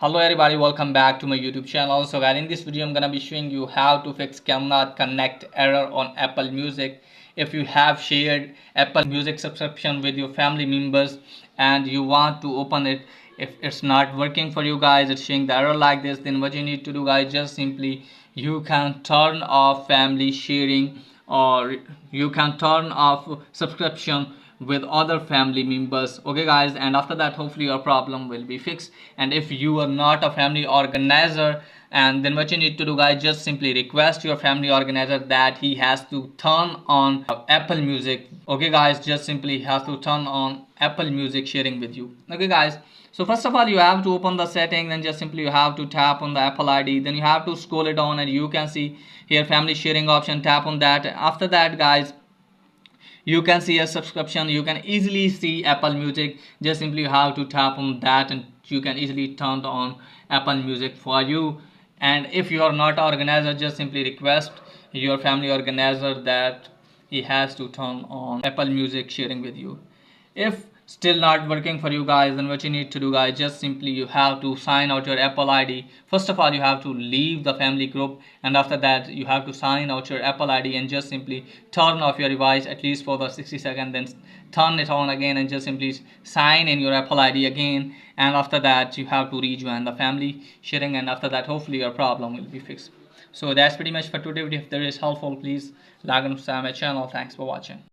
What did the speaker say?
Hello everybody, welcome back to my YouTube channel. So guys, in this video I'm gonna be showing you how to fix cannot connect error on Apple Music. If you have shared Apple Music subscription with your family members and you want to open it, if it's not working for you guys, it's showing the error like this, then what you need to do guys, just simply you can turn off family sharing, or you can turn off subscription with other family members. Okay guys, and after that hopefully your problem will be fixed. And if you are not a family organizer, and then what you need to do guys, just simply request your family organizer that he has to turn on Apple Music. Okay guys, just simply has to turn on Apple Music sharing with you. Okay guys, so first of all you have to open the setting, then just simply you have to tap on the Apple ID, then you have to scroll it down and you can see here family sharing option, tap on that. After that guys, you can see a subscription, you can easily see Apple Music, just simply you have to tap on that and you can easily turn on Apple Music for you. And if you are not organizer, just simply request your family organizer that he has to turn on Apple Music sharing with you. If still not working for you guys, then what you need to do guys, just simply you have to sign out your Apple ID. First of all you have to leave the family group, and after that you have to sign out your Apple ID and just simply turn off your device at least for the 60 seconds, then turn it on again and just simply sign in your Apple ID again, and after that you have to rejoin the family sharing, and after that hopefully your problem will be fixed. So that's pretty much for today. If there is helpful, please like and subscribe my channel. Thanks for watching.